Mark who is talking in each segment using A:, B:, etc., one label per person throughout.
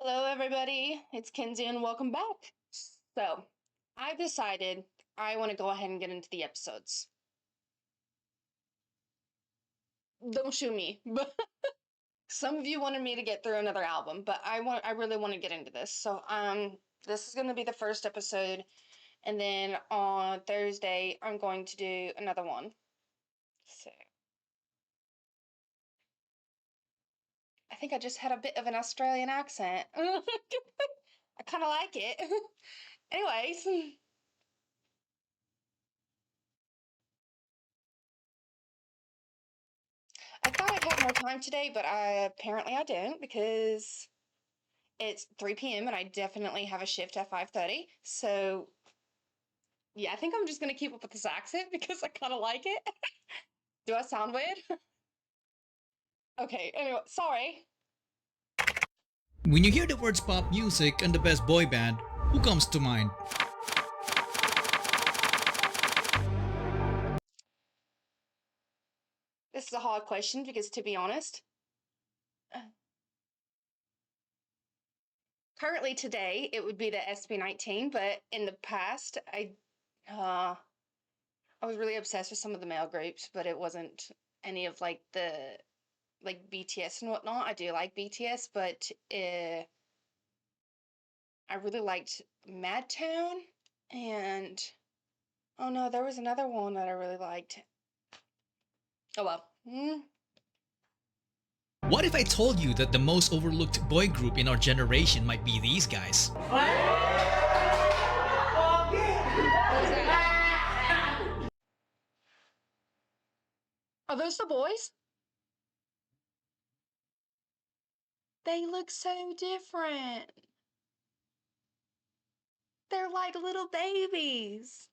A: Hello, everybody. It's Kenzie, and welcome back. So, I've decided I want to go ahead and get into the episodes. Don't shoot me, but some of you wanted me to get through another album, but I really want to get into this. So, this is going to be the first episode, and then on Thursday, I'm going to do another one. So, I think I just had a bit of an Australian accent. I kind of like it. Anyways. I thought I'd have more time today, but apparently I don't because it's 3 p.m. and I definitely have a shift at 5:30. So, yeah, I think I'm just going to keep up with this accent because I kind of like it. Do I sound weird? Okay, anyway, sorry.
B: When you hear the words pop music and the best boy band, who comes to mind?
A: This is a hard question because, to be honest, currently today it would be the SB19, but in the past I was really obsessed with some of the male groups, but it wasn't any of like the BTS and whatnot. I do like BTS, but I really liked Madtown, and oh no, there was another one that I really liked. Oh well.
B: What if I told you that the most overlooked boy group in our generation might be these guys?
A: What was that? Are those the boys? They look so different. They're like little babies.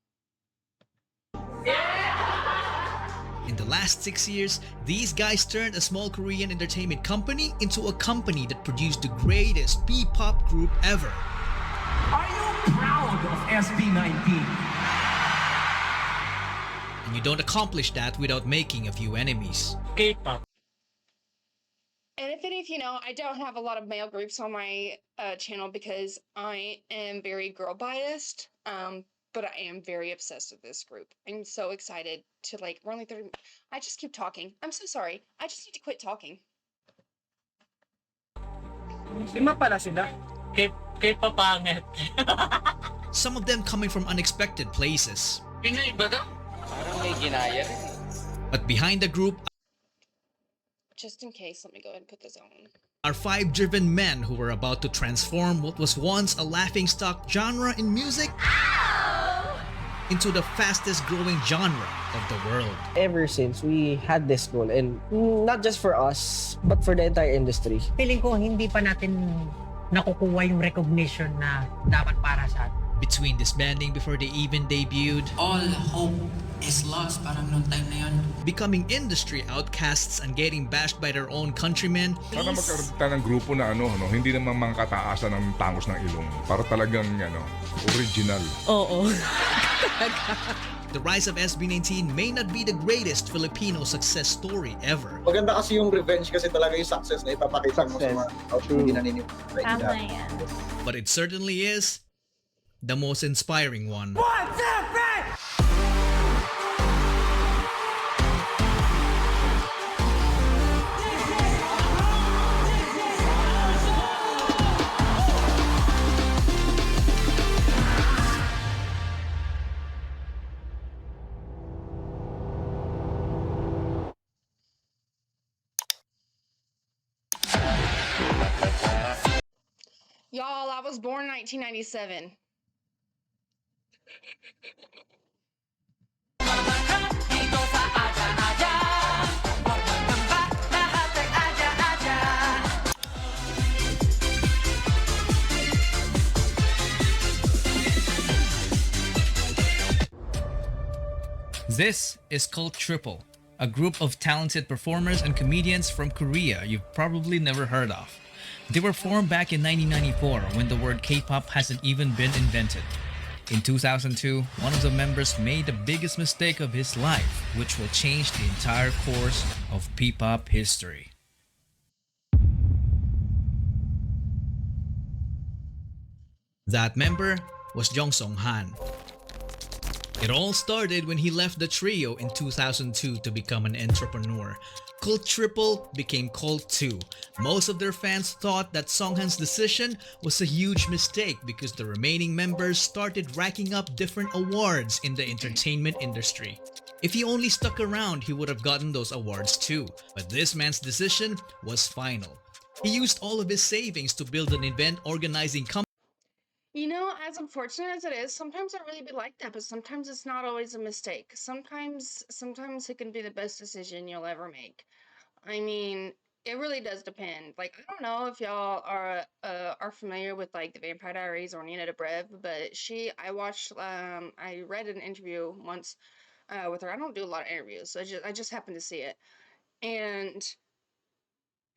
B: In the last 6 years, these guys turned a small Korean entertainment company into a company that produced the greatest P-pop group ever.
C: Are you proud of SB19?
B: And you don't accomplish that without making a few enemies.
D: K-pop.
A: And if any of you know, I don't have a lot of male groups on my channel because I am very girl biased. But I am very obsessed with this group. I'm so excited to we're only 30. I just keep talking. I'm so sorry. I just need to quit talking.
D: Lima pala sila. K-papangit.
B: Some of them coming from unexpected places.
D: Pinoy ba daw?
E: Parang may ginaya rin.
B: But behind the group
A: Just in case, let me go ahead and put this on.
B: are 5 driven men who were about to transform what was once a laughingstock genre in music into the fastest growing genre of the world.
F: Ever since we had this goal, and not just for us, but for the entire industry.
G: Feeling ko hindi pa natin nakukuha yung recognition na dapat para sa atin.
B: Between disbanding before they even debuted,
H: all hope is lost parang nung time na yun.
B: Becoming industry outcasts and getting bashed by their own countrymen.
I: Sana magkaroon tayo ng grupo na hindi naman mga kataasan ng tangos ng ilong. Para talagang original.
J: Oo.
B: The rise of SB19 may not be the greatest Filipino success story ever.
K: Maganda kasi yung revenge kasi talaga yung success na ipapakita mo sa mga hindi naniniwala.
J: Tama yan.
B: But it certainly is the most inspiring one.
C: 1, 2, 3!
A: Y'all, I was born in 1997.
B: This is called Triple, a group of talented performers and comedians from Korea you've probably never heard of. They were formed back in 1994 when the word K-pop hasn't even been invented. In 2002, one of the members made the biggest mistake of his life, which will change the entire course of P-pop history. That member was Jong Song Han. It all started when he left the trio in 2002 to become an entrepreneur. Cult Triple became Cult 2. Most of their fans thought that Songhan's decision was a huge mistake because the remaining members started racking up different awards in the entertainment industry. If he only stuck around, he would have gotten those awards too. But this man's decision was final. He used all of his savings to build an event organizing company.
A: You know, as unfortunate as it is, sometimes it really be like that, but sometimes it's not always a mistake. Sometimes it can be the best decision you'll ever make. I mean, it really does depend. Like, I don't know if y'all are familiar with like the Vampire Diaries or Nina Dobrev, but I read an interview once with her. I don't do a lot of interviews, so I just happened to see it, and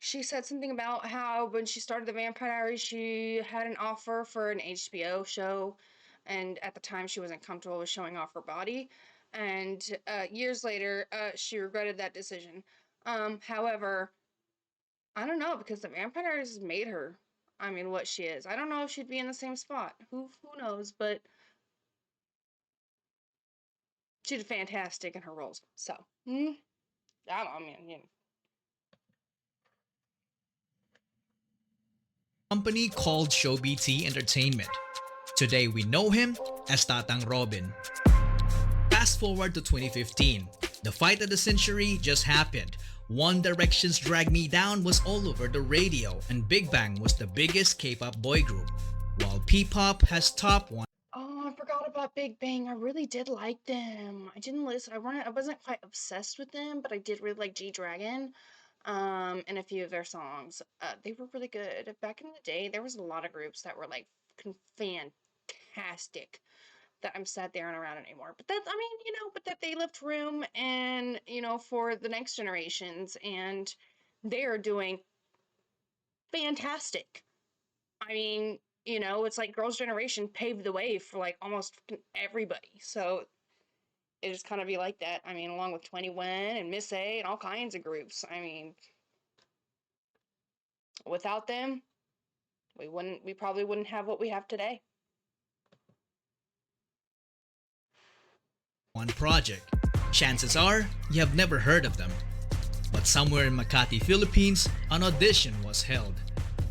A: she said something about how when she started the Vampire Diaries, she had an offer for an HBO show, and at the time she wasn't comfortable with showing off her body. And years later, she regretted that decision. However, I don't know because the Vampire Diaries has made her. I mean, what she is. I don't know if she'd be in the same spot. Who knows? But she did fantastic in her roles. So, I don't. I mean, you know.
B: Company called ShowBT Entertainment. Today we know him as Tatang Robin. Fast forward to 2015. The fight of the century just happened. One Direction's Drag Me Down was all over the radio, and Big Bang was the biggest K-pop boy group, while P-pop has top one.
A: Oh, I forgot about Big Bang. I really did like them. I didn't listen. I wasn't quite obsessed with them, but I did really like G-Dragon. And a few of their songs. They were really good. Back in the day, there was a lot of groups that were like fantastic that I'm sad they aren't around anymore. But that, I mean, but that they left room and, for the next generations, and they are doing fantastic. I mean, it's like Girls' Generation paved the way for like almost everybody. So it just kind of be like that. I mean, along with 21 and Miss A and all kinds of groups. I mean, without them, we probably wouldn't have what we have today.
B: One project. Chances are you have never heard of them. But somewhere in Makati, Philippines, an audition was held.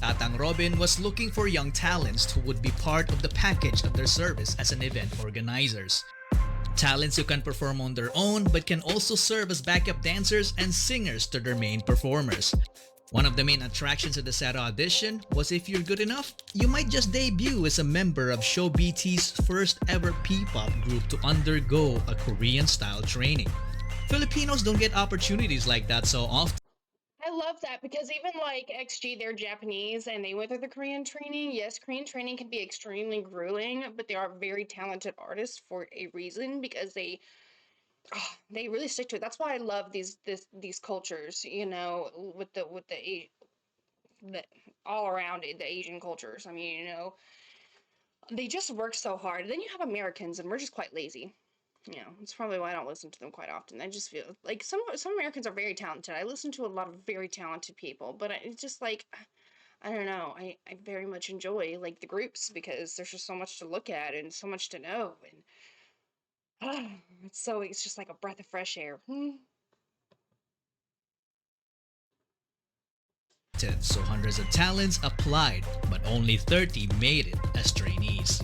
B: Tatang Robin was looking for young talents who would be part of the package of their service as an event organizers. Talents who can perform on their own but can also serve as backup dancers and singers to their main performers. One of the main attractions of the SATA audition was if you're good enough, you might just debut as a member of ShowBT's first ever P-pop group to undergo a Korean-style training. Filipinos don't get opportunities like that so often.
A: I love that because even like XG, they're Japanese and they went through the Korean training. Yes, Korean training can be extremely grueling, but they are very talented artists for a reason because they really stick to it. That's why I love these cultures, with the all around the Asian cultures. I mean, they just work so hard. Then you have Americans, and we're just quite lazy. It's probably why I don't listen to them quite often. I just feel like some Americans are very talented. I listen to a lot of very talented people, but it's just like, I don't know. I very much enjoy like the groups because there's just so much to look at and so much to know, and it's just like a breath of fresh air.
B: So hundreds of talents applied, but only 30 made it as trainees.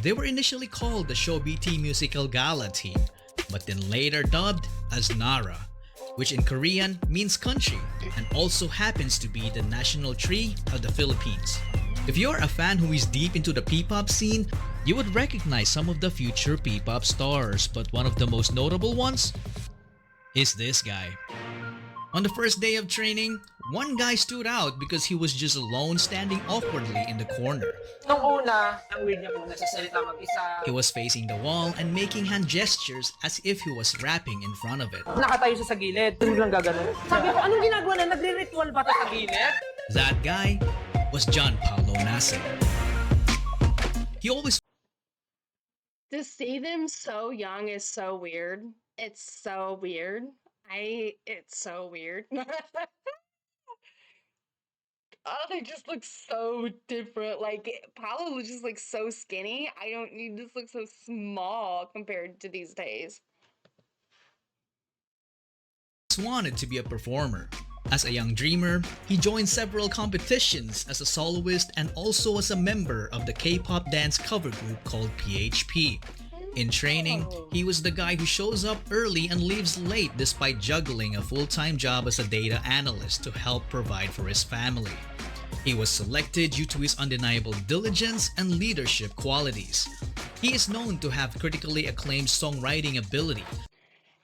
B: They were initially called the ShowBT Musical Gala Team, but then later dubbed as Nara, which in Korean means country and also happens to be the national tree of the Philippines. If you're a fan who is deep into the P-pop scene, you would recognize some of the future P-pop stars, but one of the most notable ones is this guy. On the first day of training, one guy stood out because he was just alone standing awkwardly in the corner.
G: Nung una, ang weird niya po, nagsasalita mag-isa.
B: He was facing the wall and making hand gestures as if he was rapping in front of it.
G: Nakatayo siya sa gilid. Biglang gagano. Sabi ko, anong ginagawa na? Nagre-ritual ba ito sa gilid?
B: That guy was John Paulo Nasa. He always
A: To see them so young is so weird. It's so weird. It's so weird. Oh, they just look so different. Like Paolo just looks so skinny. I don't need this look so small compared to these days.
B: Wanted to be a performer. As a young dreamer, he joined several competitions as a soloist and also as a member of the K-pop dance cover group called PHP. In training, he was the guy who shows up early and leaves late despite juggling a full-time job as a data analyst to help provide for his family. He was selected due to his undeniable diligence and leadership qualities. He is known to have critically acclaimed songwriting ability.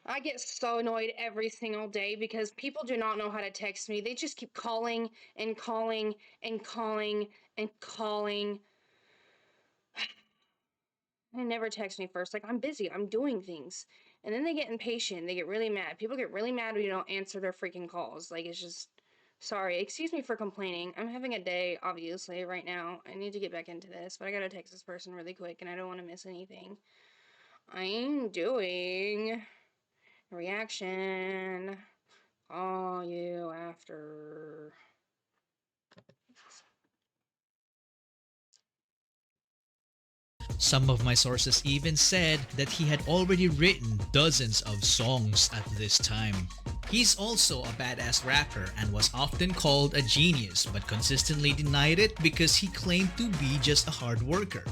A: I get so annoyed every single day because people do not know how to text me. They just keep calling and calling and calling and calling. They never text me first. Like, I'm busy. I'm doing things. And then they get impatient. They get really mad. People get really mad when you don't answer their freaking calls. Like, it's just... Sorry. Excuse me for complaining. I'm having a day, obviously, right now. I need to get back into this. But I gotta text this person really quick, and I don't want to miss anything. I'm doing... reaction. Call you after.
B: Some of my sources even said that he had already written dozens of songs at this time. He's also a badass rapper and was often called a genius but consistently denied it because he claimed to be just a hard worker.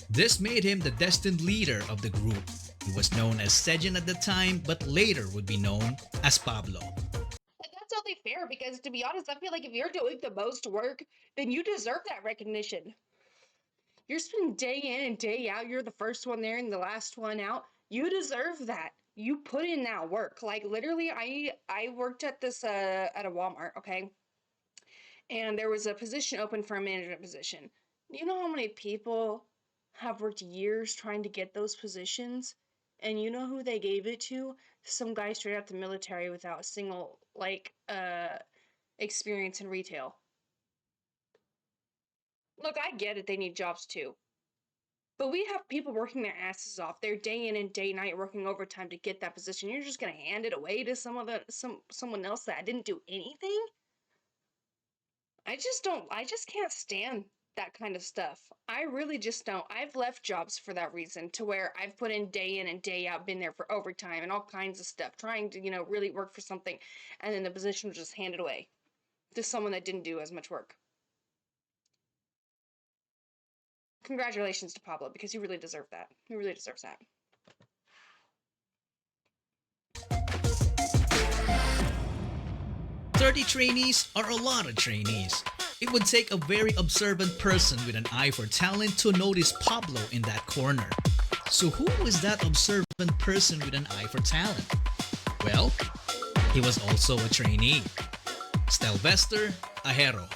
B: This made him the destined leader of the group. He was known as Sejin at the time but later would be known as Pablo.
A: And that's only fair because, to be honest, I feel like if you're doing the most work, then you deserve that recognition. You're spending day in and day out. You're the first one there and the last one out. You deserve that. You put in that work. Like, literally, I worked at this at a Walmart, okay? And there was a position open for a management position. Do you know how many people have worked years trying to get those positions? And you know who they gave it to? Some guy straight out the military without a single, like, experience in retail. Look, I get it, they need jobs too. But we have people working their asses off. They're day in and day night working overtime to get that position. You're just gonna hand it away to someone else that didn't do anything? I just can't stand that kind of stuff. I really just don't. I've left jobs for that reason, to where I've put in and day out, been there for overtime and all kinds of stuff, trying to, really work for something, and then the position was just handed away to someone that didn't do as much work. Congratulations to Pablo, because he really deserved that. He really deserves that.
B: "30 trainees are a lot of trainees. It would take a very observant person with an eye for talent to notice Pablo in that corner. So who was that observant person with an eye for talent? Well, he was also a trainee. Stell Ahero.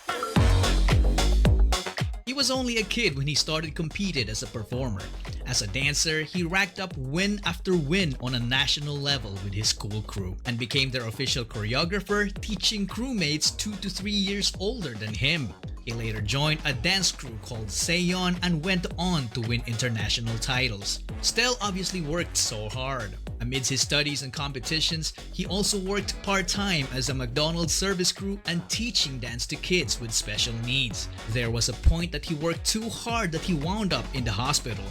B: He was only a kid when he started competing as a performer. As a dancer, he racked up win after win on a national level with his school crew and became their official choreographer, teaching crewmates 2 to 3 years older than him. He later joined a dance crew called Seon and went on to win international titles. Stell obviously worked so hard. Amidst his studies and competitions, he also worked part-time as a McDonald's service crew and teaching dance to kids with special needs. There was a point that he worked too hard that he wound up in the hospital.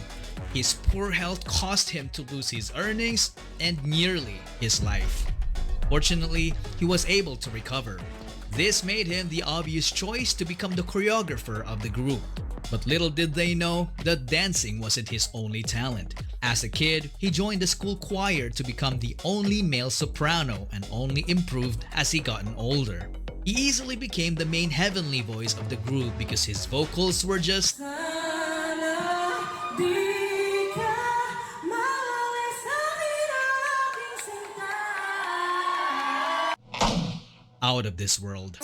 B: His poor health caused him to lose his earnings and nearly his life. Fortunately, he was able to recover. This made him the obvious choice to become the choreographer of the group. But little did they know that dancing wasn't his only talent. As a kid, he joined the school choir to become the only male soprano and only improved as he gotten older. He easily became the main heavenly voice of the group because his vocals were just out of this world.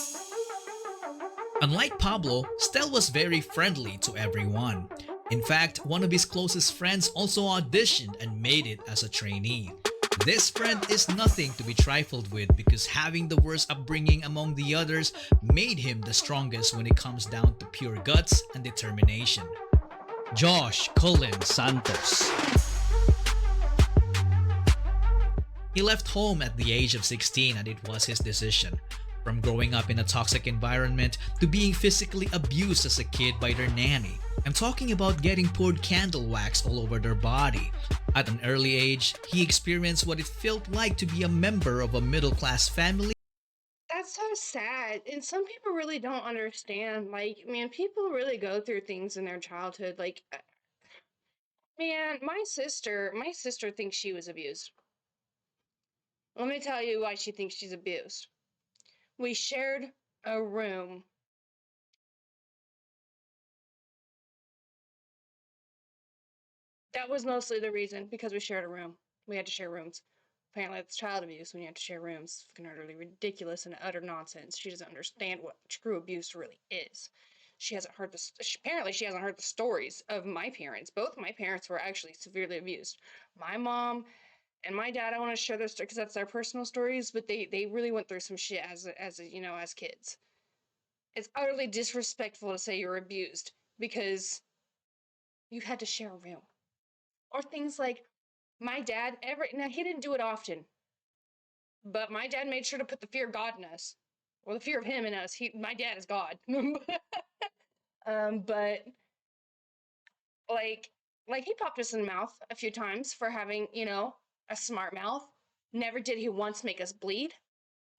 B: Unlike Pablo, Stell was very friendly to everyone. In fact, one of his closest friends also auditioned and made it as a trainee. This friend is nothing to be trifled with because having the worst upbringing among the others made him the strongest when it comes down to pure guts and determination. Josh Cullen Santos. He left home at the age of 16 and it was his decision. From growing up in a toxic environment to being physically abused as a kid by their nanny. I'm talking about getting poured candle wax all over their body. At an early age, he experienced what it felt like to be a member of a middle-class family.
A: That's so sad. And some people really don't understand. Like, man, people really go through things in their childhood. Like, man, my sister thinks she was abused. Let me tell you why she thinks she's abused. We shared a room. That was mostly the reason, because we shared a room. We had to share rooms. Apparently, it's child abuse when you have to share rooms. Fucking utterly ridiculous and utter nonsense. She doesn't understand what true abuse really is. She hasn't heard apparently she hasn't heard the stories of my parents. Both my parents were actually severely abused. My mom and my dad, I want to share their story because that's their personal stories, but they really went through some shit as kids. It's utterly disrespectful to say you're abused because you had to share a room. Or things like my dad, now he didn't do it often, but my dad made sure to put the fear of God in us. Or the fear of him in us. My dad is God. But like he popped us in the mouth a few times for having, a smart mouth. Never did he once make us bleed,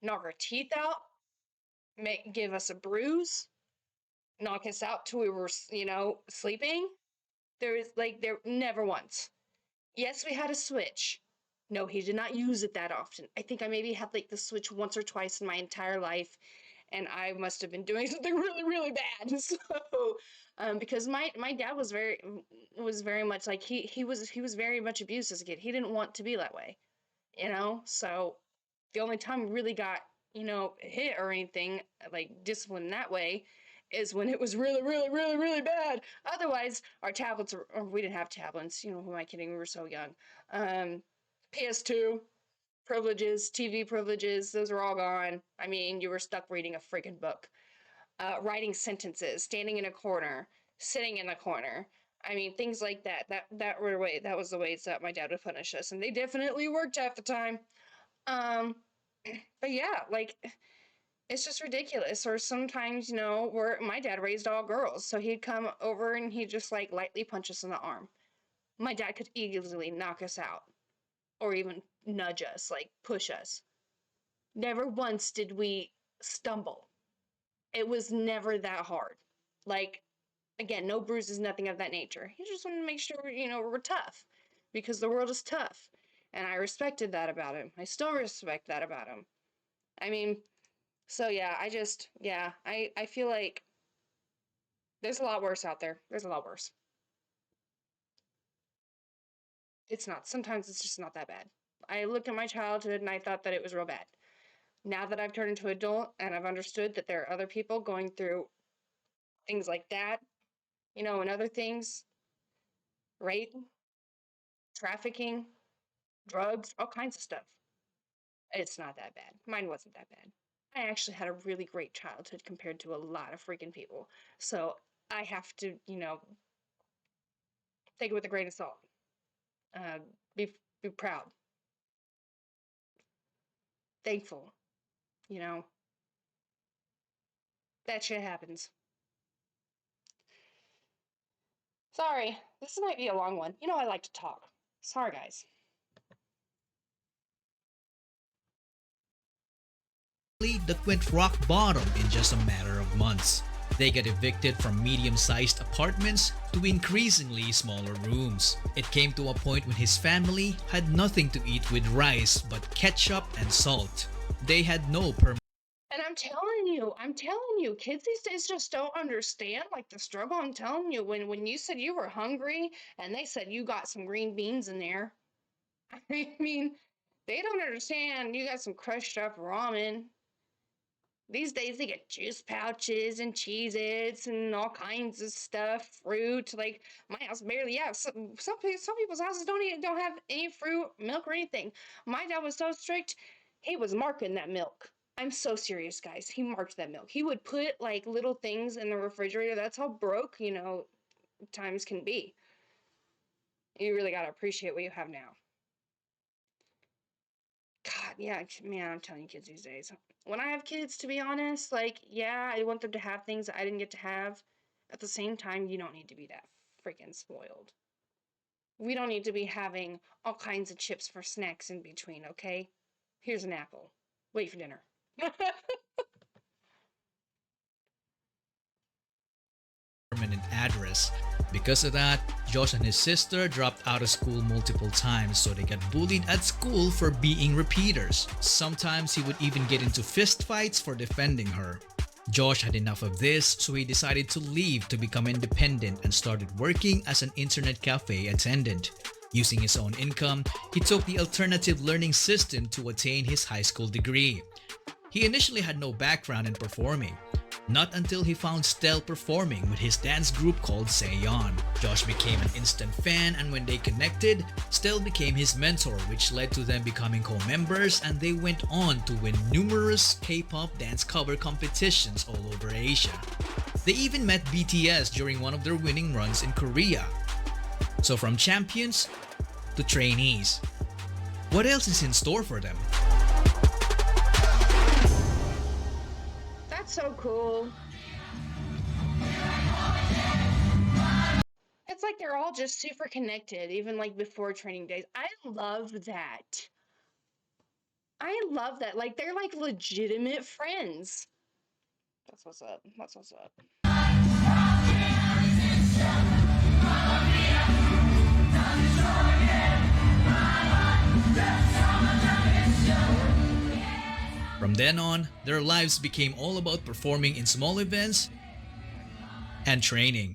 A: knock our teeth out, give us a bruise, knock us out till we were, sleeping. There never once. Yes, we had a Switch. No, he did not use it that often. I think I maybe had like the Switch once or twice in my entire life, and I must have been doing something really, really bad. So, because my dad was very much like he was very much abused as a kid. He didn't want to be that way, So the only time we really got hit or anything like disciplined that way is when it was really, really, really, really bad. Otherwise, our tablets or we didn't have tablets. Who am I kidding? We were so young. PS2 privileges, TV privileges, those are all gone. I mean, you were stuck reading a freaking book, writing sentences, standing in a corner, sitting in a corner. I mean, things like that. That was the ways that my dad would punish us, and they definitely worked half the time. But yeah, like it's just ridiculous. Or sometimes, where my dad raised all girls, so he'd come over and he'd just like lightly punch us in the arm. My dad could easily knock us out, or even nudge us, like push us. Never once did we stumble. It was never that hard. Like, again, no bruises, nothing of that nature. He just wanted to make sure, we're tough, because the world is tough. And I respected that about him. I still respect that about him. I mean, so yeah, I feel like there's a lot worse out there. There's a lot worse. It's not. Sometimes it's just not that bad. I looked at my childhood and I thought that it was real bad. Now that I've turned into an adult and I've understood that there are other people going through things like that, and other things, rape, trafficking, drugs, all kinds of stuff. It's not that bad. Mine wasn't that bad. I actually had a really great childhood compared to a lot of freaking people. So I have to, take it with a grain of salt. Be proud. Thankful. That shit happens. Sorry, this might be a long one. I like to talk. Sorry, guys.
B: That went rock bottom in just a matter of months. They got evicted from medium-sized apartments to increasingly smaller rooms. It came to a point when his family had nothing to eat with rice but ketchup and salt. They had no permanent.
A: And I'm telling you, kids these days just don't understand like the struggle. I'm telling you, when you said you were hungry and they said you got some green beans in there, I mean, they don't understand you got some crushed up ramen. These days they get juice pouches and Cheez-Its and all kinds of stuff, fruit. Like my house barely, yeah. Some people's houses don't have any fruit, milk, or anything. My dad was so strict, he was marking that milk. I'm so serious, guys. He marked that milk. He would put like little things in the refrigerator. That's how broke, times can be. You really gotta appreciate what you have now. God, yeah, man, I'm telling you, kids these days. When I have kids, to be honest, like, yeah, I want them to have things that I didn't get to have. At the same time, you don't need to be that freaking spoiled. We don't need to be having all kinds of chips for snacks in between, okay? Here's an apple. Wait for dinner.
B: Permanent address. Because of that, Josh and his sister dropped out of school multiple times, so they got bullied at school for being repeaters. Sometimes he would even get into fist fights for defending her. Josh had enough of this, so he decided to leave to become independent and started working as an internet cafe attendant. Using his own income, he took the alternative learning system to attain his high school degree. He initially had no background in performing. Not until he found Stell performing with his dance group called Seon. Josh became an instant fan, and when they connected, Stell became his mentor, which led to them becoming co-members, and they went on to win numerous K-pop dance cover competitions all over Asia. They even met BTS during one of their winning runs in Korea. So from champions to trainees. What else is in store for them?
A: That's so cool. It's like they're all just super connected, even like before training days. I love that. I love that. Like, they're like legitimate friends. That's what's up. That's what's up.
B: From then on, their lives became all about performing in small events and training.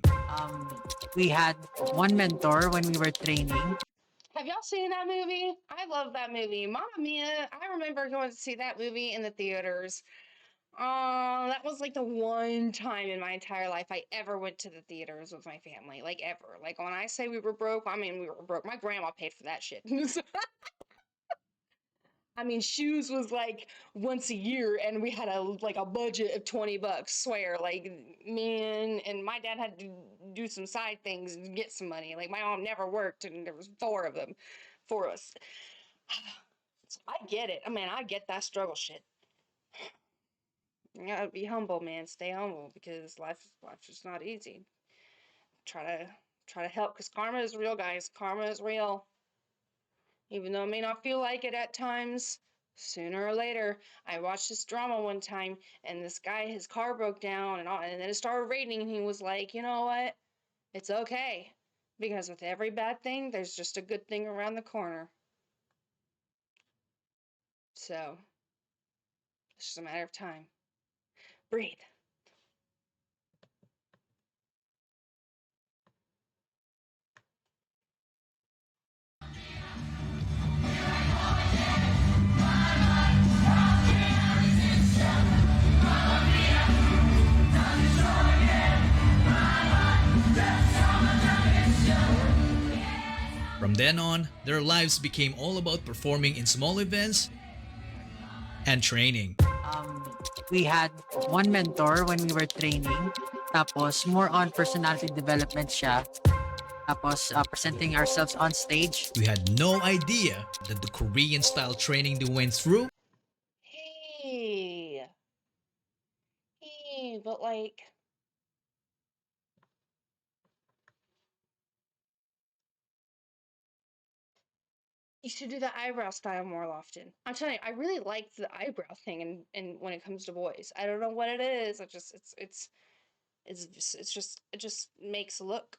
G: We had one mentor when we were training.
A: Have y'all seen that movie? I love that movie. Mamma Mia. I remember going to see that movie in the theaters. That was like the one time in my entire life I ever went to the theaters with my family. Like, ever. Like, when I say we were broke, I mean we were broke. My grandma paid for that shit. I mean, shoes was like once a year, and we had a budget of $20. Swear, like, man, and my dad had to do some side things to get some money. Like, my mom never worked, and there was 4 of them for us. So I get it. I mean, I get that struggle shit. You gotta be humble, man. Stay humble, because life's just not easy. Try to help, because karma is real, guys. Karma is real. Even though it may not feel like it at times, sooner or later. I watched this drama one time, and this guy, his car broke down, and then it started raining, and he was like, you know what? It's okay. Because with every bad thing, there's just a good thing around the corner. So, it's just a matter of time. Breathe.
B: From then on, their lives became all about performing in small events and training.
G: We had one mentor when we were training. Tapos, more on personality development siya. Tapos, presenting ourselves on stage.
B: We had no idea that the Korean-style training they went through
A: Hey, but like, you should do the eyebrow style more often. I'm telling you, I really like the eyebrow thing, and when it comes to boys, I don't know what it is. It just makes a look.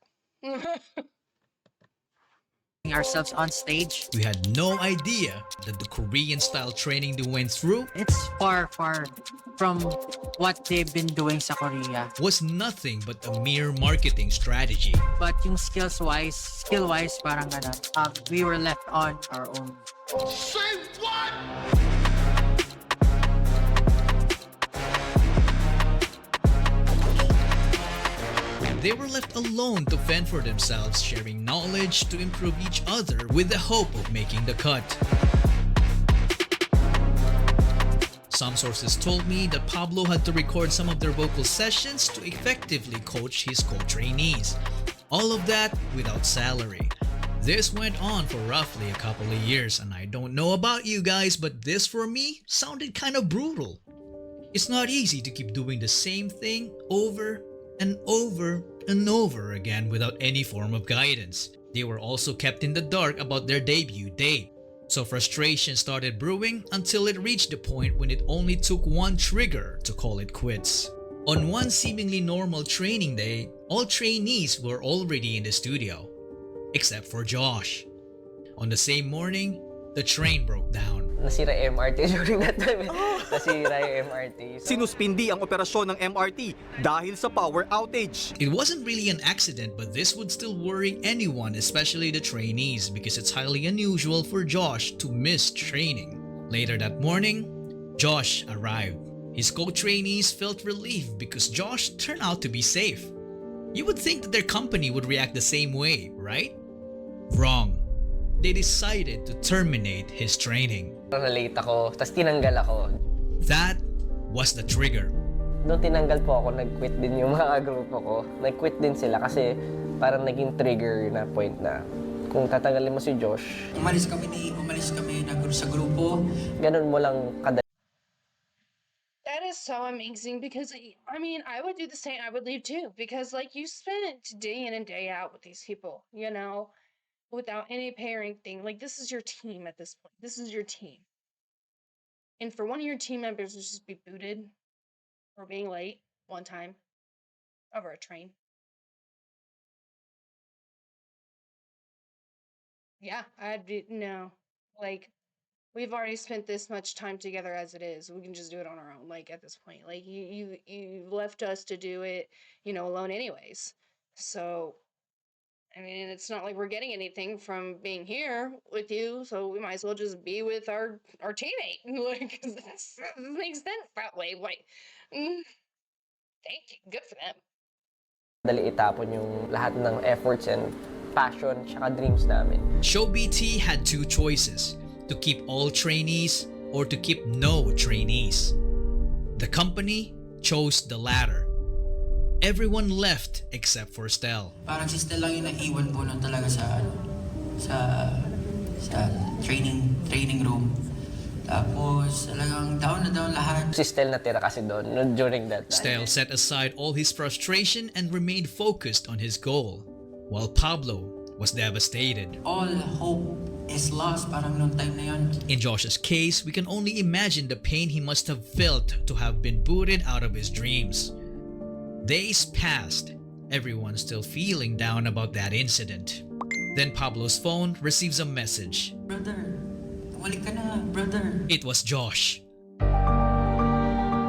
G: Ourselves on stage.
B: We had no idea that the Korean-style training they went through
G: It's far from what they've been doing sa Korea.
B: was nothing but a mere marketing strategy.
G: But yung skill-wise, parang ganun. We were left on our own.
B: They were left alone to fend for themselves, sharing knowledge to improve each other with the hope of making the cut. Some sources told me that Pablo had to record some of their vocal sessions to effectively coach his co-trainees. All of that without salary. This went on for roughly a couple of years, and I don't know about you guys, but this for me sounded kind of brutal. It's not easy to keep doing the same thing over and over and over again without any form of guidance. They were also kept in the dark about their debut date. So frustration started brewing until it reached the point when it only took one trigger to call it quits. On one seemingly normal training day, all trainees were already in the studio, except for Josh. On the same morning, the train broke down.
F: Nasira MRT during that time. Nasira yung MRT.
C: Sinuspindi ang operasyon ng MRT dahil sa power outage.
B: It wasn't really an accident, but this would still worry anyone, especially the trainees, because it's highly unusual for Josh to miss training. Later that morning, Josh arrived. His co-trainees felt relieved because Josh turned out to be safe. You would think that their company would react the same way, right? Wrong. They decided to terminate his training.
F: Na-late ako, tapos tinanggal ako.
B: That was the trigger.
F: Doon tinanggal po ako, nag-quit din yung mga grupo ko. Nag-quit din sila kasi parang naging trigger na point na kung tatanggalin mo si Josh.
H: Umalis kami sa grupo.
F: Ganun mo lang kadali.
A: That is so amazing because I mean, I would do the same. I would leave too because like you spend day in and day out with these people, you know, without any pay or anything. Like this is your team at this point. This is your team. And for one of your team members to just be booted for being late one time over a train. Yeah, I'd be no. Like we've already spent this much time together as it is. We can just do it on our own. Like at this point, like you left us to do it, you know, alone anyways. So, I mean, it's not like we're getting anything from being here with you. So we might as well just be with our teammate. Like, 'cause that makes sense that way. Like, thank you. Good for them.
F: Dali itapon yung lahat ng efforts and passion tsaka dreams namin.
B: ShowBT had two choices: to keep all trainees or to keep no trainees. The company chose the latter. Everyone left except for Stell.
H: Parang si Stell lang yung naiwan po nun talaga sa training room. Tapos talagang down na down lahat.
F: Si Stell natira kasi doon during that time.
B: Stell set aside all his frustration and remained focused on his goal, while Pablo was devastated.
H: All hope is lost parang nung time na yun.
B: In Josh's case, we can only imagine the pain he must have felt to have been booted out of his dreams. Days passed, everyone still feeling down about that incident. Then Pablo's phone receives a message.
H: Brother, walik ka na, brother.
B: It was Josh.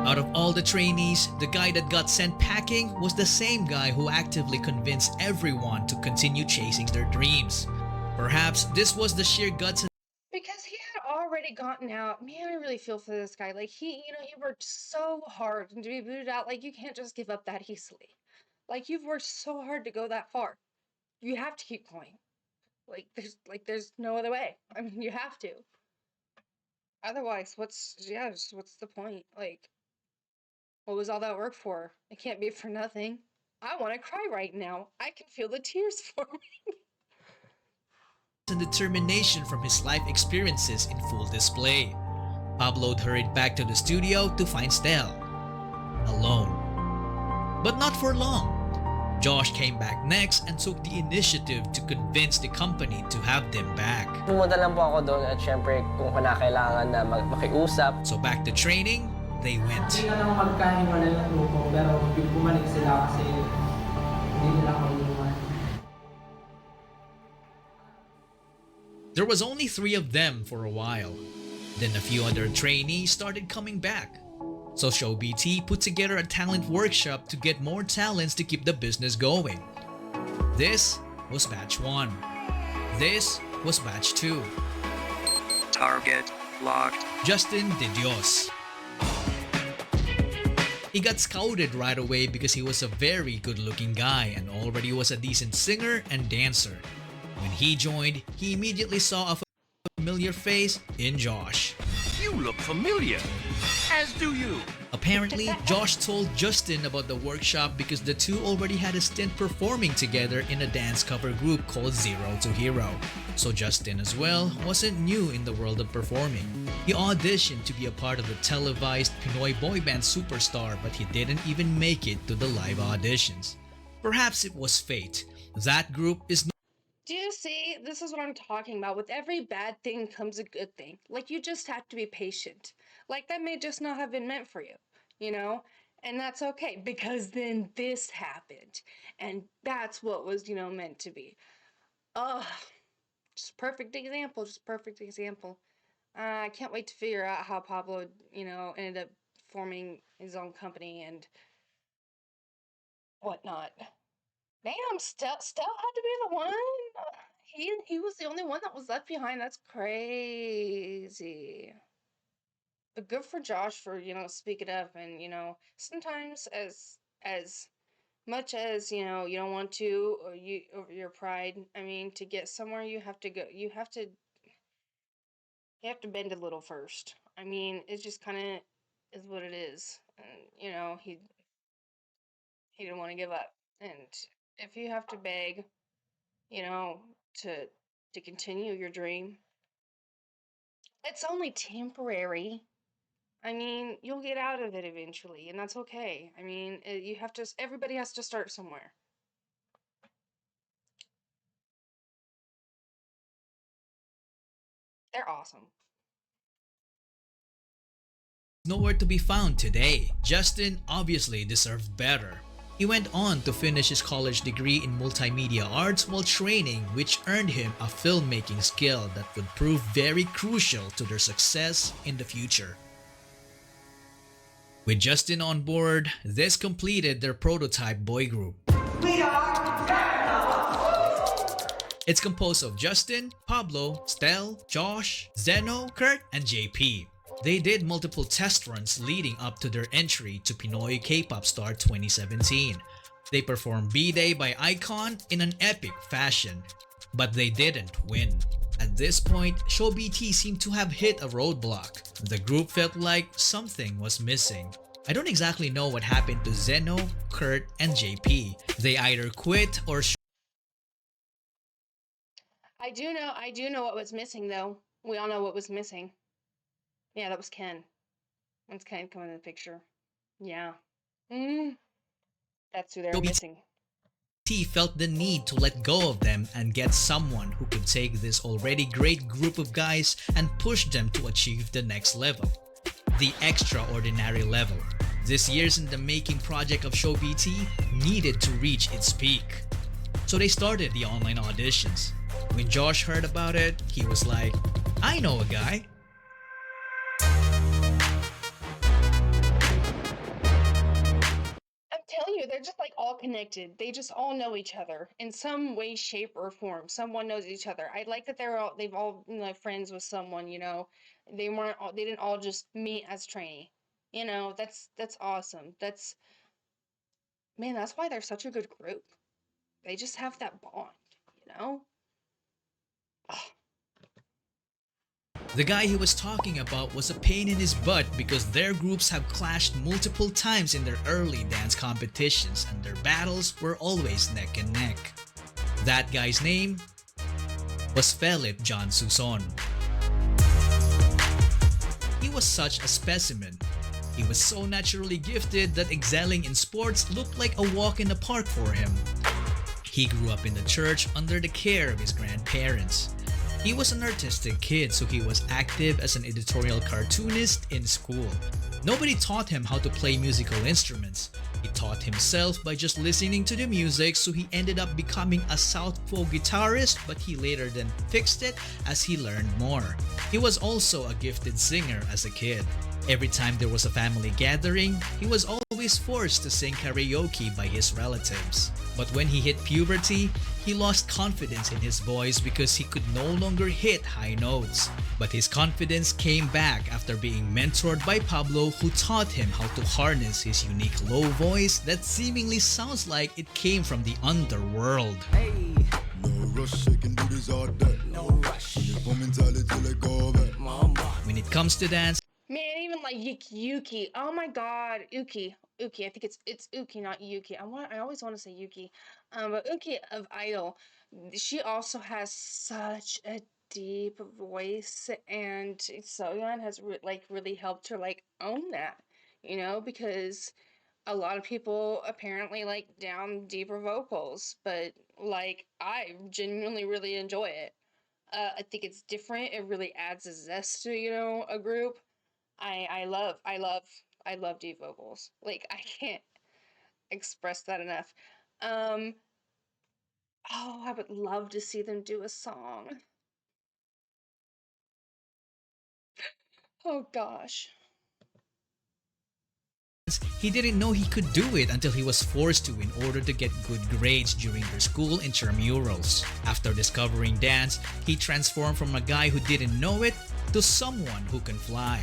B: Out of all the trainees, the guy that got sent packing was the same guy who actively convinced everyone to continue chasing their dreams. Perhaps this was the sheer guts and
A: Because he had already gotten out. Man, I really feel for this guy. Like he worked so hard and to be booted out, like you can't just give up that easily. Like you've worked so hard to go that far. You have to keep going. There's no other way. I mean, you have to. Otherwise, what's the point? Like, what was all that work for? It can't be for nothing. I want to cry right now. I can feel the tears forming.
B: determination from his life experiences in full display. Pablo hurried back to the studio to find Stell alone. But not for long. Josh came back next and took the initiative to convince the company to have them back.
F: Pumunta lang po ako doon at syempre kung kailangan na makiusap.
B: So back to training, they went.
G: Hindi na lang magkahiwalay ng grupo pero bumalik sila kasi hindi nila ako inuwan.
B: There was only 3 of them for a while. Then a few other trainees started coming back. So ShowBT put together a talent workshop to get more talents to keep the business going. This was batch 1. This was batch 2.
J: Target locked.
B: Justin De Dios. He got scouted right away because he was a very good-looking guy and already was a decent singer and dancer. When he joined, he immediately saw a familiar face in Josh.
C: You You look familiar. As do you.
B: Apparently, Josh told Justin about the workshop because the two already had a stint performing together in a dance cover group called Zero to Hero. So Justin as well wasn't new in the world of performing. He auditioned to be a part of the televised Pinoy boy band Superstar, but he didn't even make it to the live auditions. Perhaps it was fate. That group is
A: Do you see? This is what I'm talking about. With every bad thing comes a good thing. Like, you just have to be patient. Like, that may just not have been meant for you, you know? And that's okay, because then this happened. And that's what was, meant to be. Ugh. Just perfect example. Just perfect example. I can't wait to figure out how Pablo, ended up forming his own company and whatnot. Damn, Stell had to be the one. He was the only one that was left behind. That's crazy. But good for Josh for speaking up and sometimes as much as you don't want to or you over your pride. I mean, to get somewhere you have to go. You have to bend a little first. I mean, it just kind of is what it is. And he didn't want to give up. And if you have to beg, to continue your dream, it's only temporary. I mean, you'll get out of it eventually, and that's okay. I mean, everybody has to start somewhere. They're awesome.
B: nowhere to be found today. Justin obviously deserved better. He went on to finish his college degree in multimedia arts while training, which earned him a filmmaking skill that would prove very crucial to their success in the future. With Justin on board, this completed their prototype boy group. It's composed of Justin, Pablo, Stell, Josh, Zeno, Kurt, and JP. They did multiple test runs leading up to their entry to Pinoy K-pop Star 2017. They performed B-Day by Icon in an epic fashion, but they didn't win. At this point, ShowBT seemed to have hit a roadblock. The group felt like something was missing. I don't exactly know what happened to Zeno, Kurt, and JP. They either quit or
A: I do know what was missing though. We all know what was missing. Yeah, that was Ken. When's Ken coming in the picture? Yeah. That's who they're missing.
B: T felt the need to let go of them and get someone who could take this already great group of guys and push them to achieve the next level. The extraordinary level. This year's in the making project of ShowBT needed to reach its peak. So they started the online auditions. When Josh heard about it, he was like, I know a guy.
A: I'm telling you, they're just like all connected. They just all know each other in some way, shape, or form. Someone knows each other. I like that they've all friends with someone. They didn't all just meet as trainee. That's awesome. That's why they're such a good group. They just have that bond.
B: The guy he was talking about was a pain in his butt because their groups have clashed multiple times in their early dance competitions and their battles were always neck and neck. That guy's name was Philip John Suson. He was such a specimen. He was so naturally gifted that excelling in sports looked like a walk in the park for him. He grew up in the church under the care of his grandparents. He was an artistic kid, so he was active as an editorial cartoonist in school. Nobody taught him how to play musical instruments. He taught himself by just listening to the music, so he ended up becoming a southpaw guitarist, but he later then fixed it as he learned more. He was also a gifted singer as a kid. Every time there was a family gathering, he was always forced to sing karaoke by his relatives. But when he hit puberty, he lost confidence in his voice because he could no longer hit high notes. But his confidence came back after being mentored by Pablo, who taught him how to harness his unique low voice that seemingly sounds like it came from the underworld.
L: Hey. No rush, I can do this all day. No rush. When you mentality like all that. Mama.
B: When it comes to dance,
A: Man, even like Yuki. Oh my God, Uki. Uki. I think it's Uki, not Yuki. I always want to say Yuki. But Uki of Idol, she also has such a deep voice, and Soyeon has really helped her like own that, because a lot of people apparently like down deeper vocals, but like I genuinely really enjoy it. I think it's different. It really adds a zest to, a group. I love deep vocals. Like I can't express that enough. Um I would love to see them do a song. Oh gosh.
B: he didn't know he could do it until he was forced to in order to get good grades during their school intramurals. After discovering dance, he transformed from a guy who didn't know it to someone who can fly.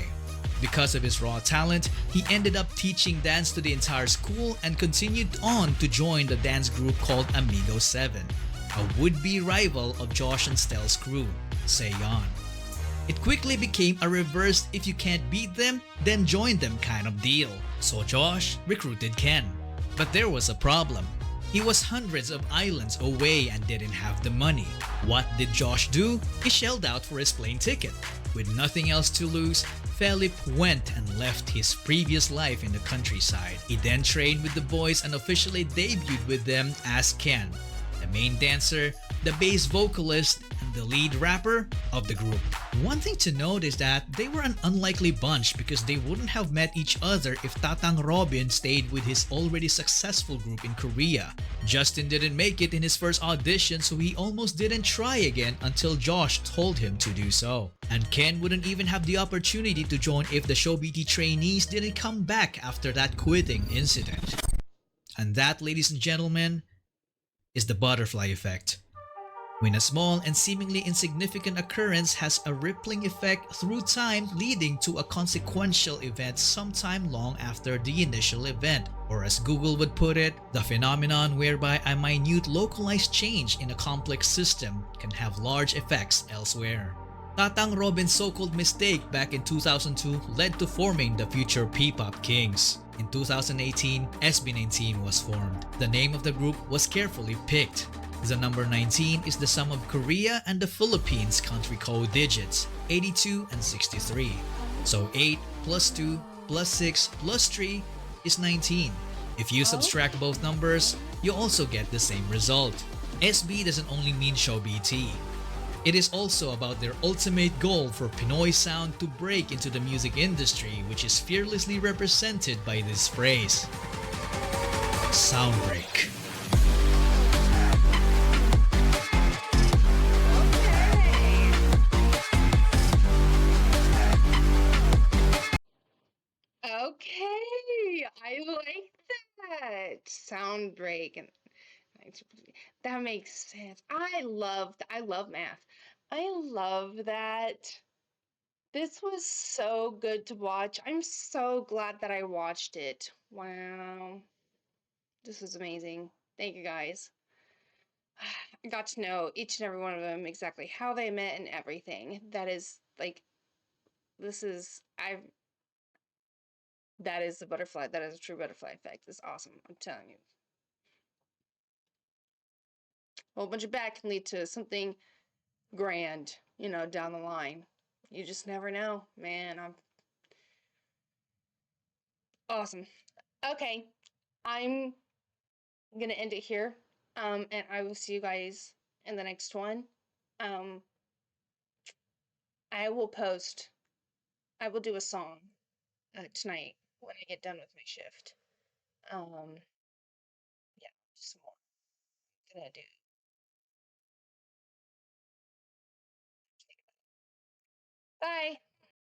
B: Because of his raw talent, he ended up teaching dance to the entire school and continued on to join the dance group called Amigo 7, a would-be rival of Josh and Stell's crew, Seon. It quickly became a reverse if you can't beat them, then join them kind of deal. So Josh recruited Ken. But there was a problem. He was hundreds of islands away and didn't have the money. What did Josh do? He shelled out for his plane ticket. With nothing else to lose, Philip went and left his previous life in the countryside. He then trained with the boys and officially debuted with them as Ken, the main dancer, the bass vocalist, and the lead rapper of the group. One thing to note is that they were an unlikely bunch because they wouldn't have met each other if Tatang Robin stayed with his already successful group in Korea. Justin didn't make it in his first audition, so he almost didn't try again until Josh told him to do so. And Ken wouldn't even have the opportunity to join if the ShowBT trainees didn't come back after that quitting incident. And that, ladies and gentlemen, is the butterfly effect. When a small and seemingly insignificant occurrence has a rippling effect through time, leading to a consequential event sometime long after the initial event, or as Google would put it, the phenomenon whereby a minute localized change in a complex system can have large effects elsewhere. Tatang Robin's so-called mistake back in 2002 led to forming the future P-pop Kings. In 2018, SB19 was formed. The name of the group was carefully picked. The number 19 is the sum of Korea and the Philippines country code digits, 82 and 63. So 8 plus 2 plus 6 plus 3 is 19. If you subtract both numbers, you also get the same result. SB doesn't only mean ShowBT. It is also about their ultimate goal for Pinoy sound to break into the music industry, which is fearlessly represented by this phrase: Soundbreak.
A: Okay, I like that. Soundbreak and that makes sense. I love math. I love that. This was so good to watch. I'm so glad that I watched it. Wow. This was amazing. Thank you guys. I got to know each and every one of them, exactly how they met and everything. That is like this is I that is the butterfly. That is a true butterfly effect. It's awesome. I'm telling you. A whole bunch of back can lead to something grand, down the line. You just never know, man. I'm awesome. Okay, I'm gonna end it here. And I will see you guys in the next one. Um, I will post. I will do a song tonight when I get done with my shift. Yeah, just some more. Gonna do. Bye.